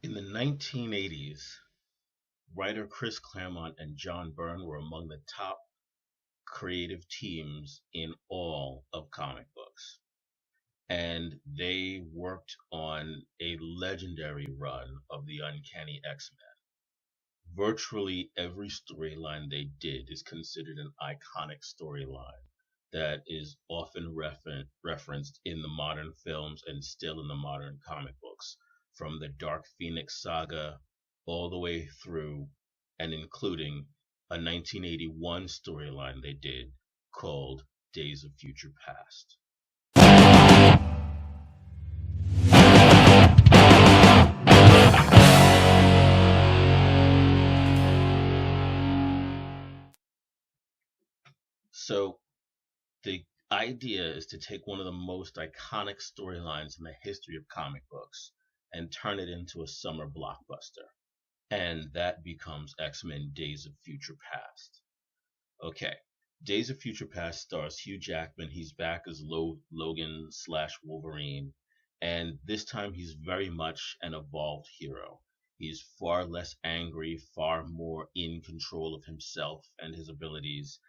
In the 1980s, writer Chris Claremont and John Byrne were among the top creative teams in all of comic books. And they worked on a legendary run of the Uncanny X-Men. Virtually every storyline they did is considered an iconic storyline that is often referenced in the modern films and still in the modern comic books, from the Dark Phoenix saga all the way through and including a 1981 storyline they did called Days of Future Past. So the idea is to take one of the most iconic storylines in the history of comic books and turn it into a summer blockbuster. And that becomes X-Men Days of Future Past. Okay, Days of Future Past stars Hugh Jackman. He's back as Logan slash Wolverine, and this time he's very much an evolved hero. He's far less angry, far more in control of himself and his abilities.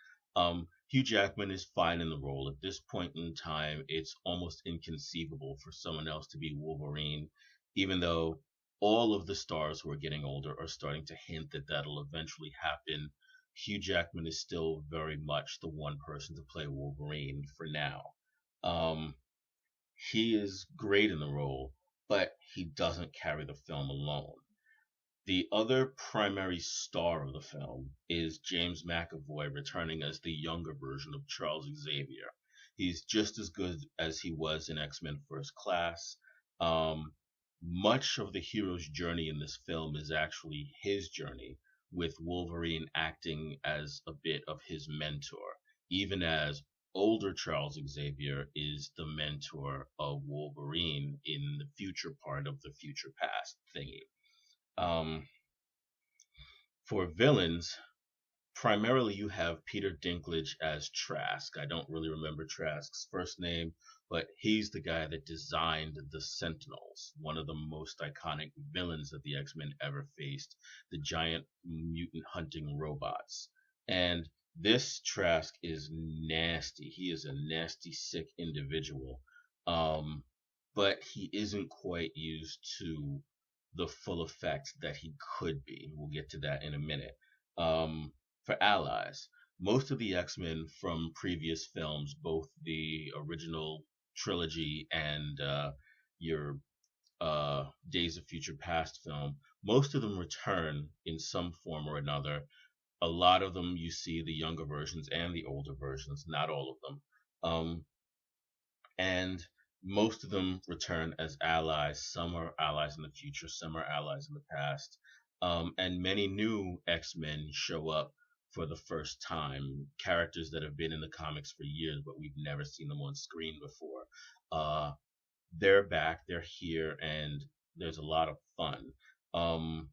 Hugh Jackman is fine in the role. At this point in time, it's almost inconceivable for someone else to be Wolverine, even though all of the stars who are getting older are starting to hint that that'll eventually happen. Hugh Jackman is still very much the one person to play Wolverine for now. Um, he is great in the role, but he doesn't carry the film alone. The other primary star of the film is James McAvoy returning as the younger version of Charles Xavier. He's just as good as he was in X-Men First Class. Um, Much of the hero's journey in this film is actually his journey, with Wolverine acting as a bit of his mentor, even as older Charles Xavier is the mentor of Wolverine in the future part of the future past thingy. Um, for villains, primarily you have Peter Dinklage as Trask. I don't really remember Trask's first name, but he's the guy that designed the Sentinels, one of the most iconic villains that the X-Men ever faced, the giant mutant hunting robots. And this Trask is nasty. He is a nasty, sick individual. Um, but he isn't quite used to the full effect that he could be. We'll get to that in a minute. For allies, most of the X-Men from previous films, both the original trilogy and your Days of Future Past film, most of them return in some form or another. A lot of them you see the younger versions and the older versions, not all of them. And most of them return as allies. Some are allies in the future, some are allies in the past. And many new X-Men show up for the first time. Characters that have been in the comics for years, but we've never seen them on screen before. Uh, they're back, they're here, and there's a lot of fun. Um,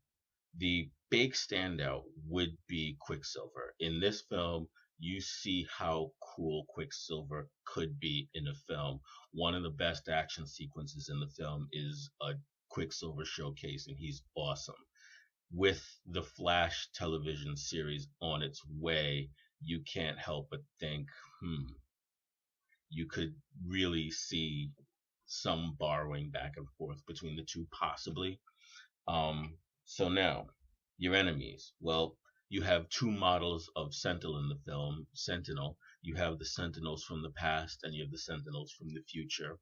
the big standout would be Quicksilver. In this film, you see how cool Quicksilver could be in a film. One of the best action sequences in the film is a Quicksilver showcase, and he's awesome. With the Flash television series on its way, you can't help but think, you could really see some borrowing back and forth between the two, possibly. So now, your enemies. Well, you have two models of Sentinel in the film. Sentinel. You have the Sentinels from the past, and you have the Sentinels from the future.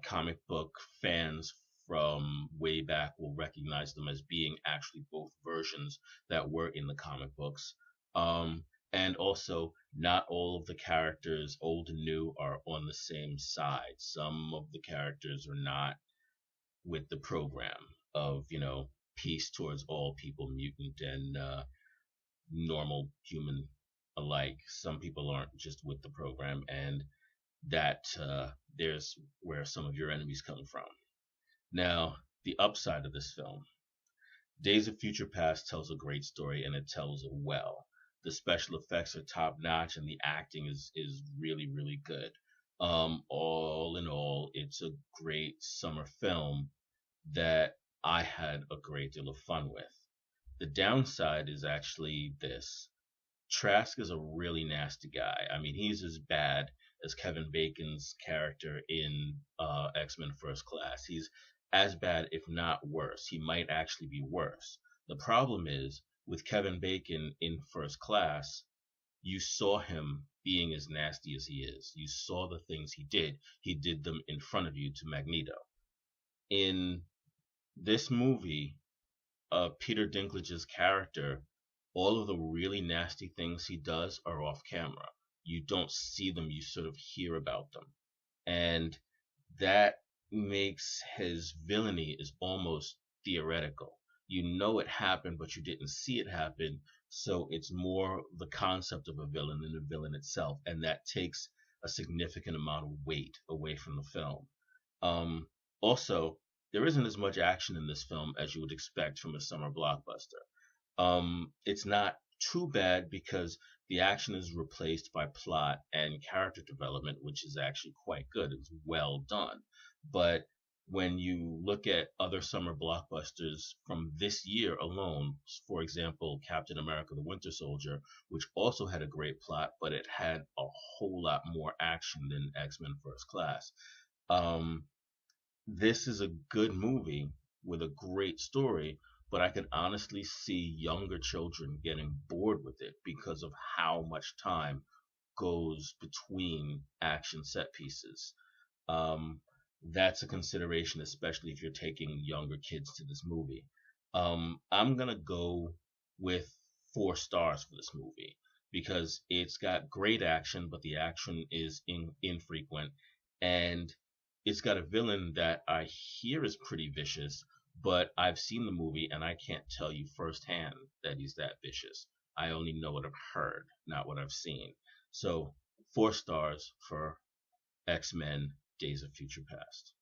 Comic book fans from way back will recognize them as being actually both versions that were in the comic books. Um, and also, not all of the characters, old and new, are on the same side. Some of the characters are not with the program of, peace towards all people, mutant and normal human alike. Some people aren't just with the program, and that there's where some of your enemies come from. Now, the upside of this film: Days of Future Past tells a great story, and it tells it well. The special effects are top notch, and the acting is really really good. All in all, it's a great summer film that I had a great deal of fun with. The downside is actually this. Trask is a really nasty guy. I mean, he's as bad as Kevin Bacon's character in X-Men First Class. He's as bad, if not worse. He might actually be worse. The problem is, with Kevin Bacon in First Class, you saw him being as nasty as he is. You saw the things he did. He did them in front of you to Magneto. In this movie, Peter Dinklage's character, all of the really nasty things he does are off camera. You don't see them, you sort of hear about them. And that makes his villainy is almost theoretical. You know it happened, but you didn't see it happen. So it's more the concept of a villain than the villain itself. And that takes a significant amount of weight away from the film. Also, there isn't as much action in this film as you would expect from a summer blockbuster. It's not too bad because the action is replaced by plot and character development, which is actually quite good. It's well done. But when you look at other summer blockbusters from this year alone, for example, Captain America the Winter Soldier, which also had a great plot, but it had a whole lot more action than X Men First Class. Um, this is a good movie with a great story, but I can honestly see younger children getting bored with it because of how much time goes between action set pieces. Um, that's a consideration, especially if you're taking younger kids to this movie. I'm gonna go with 4 stars for this movie because it's got great action, but the action is infrequent, and it's got a villain that I hear is pretty vicious, but I've seen the movie and I can't tell you firsthand that he's that vicious. I only know what I've heard, not what I've seen. So 4 stars for X Men Days of Future Past.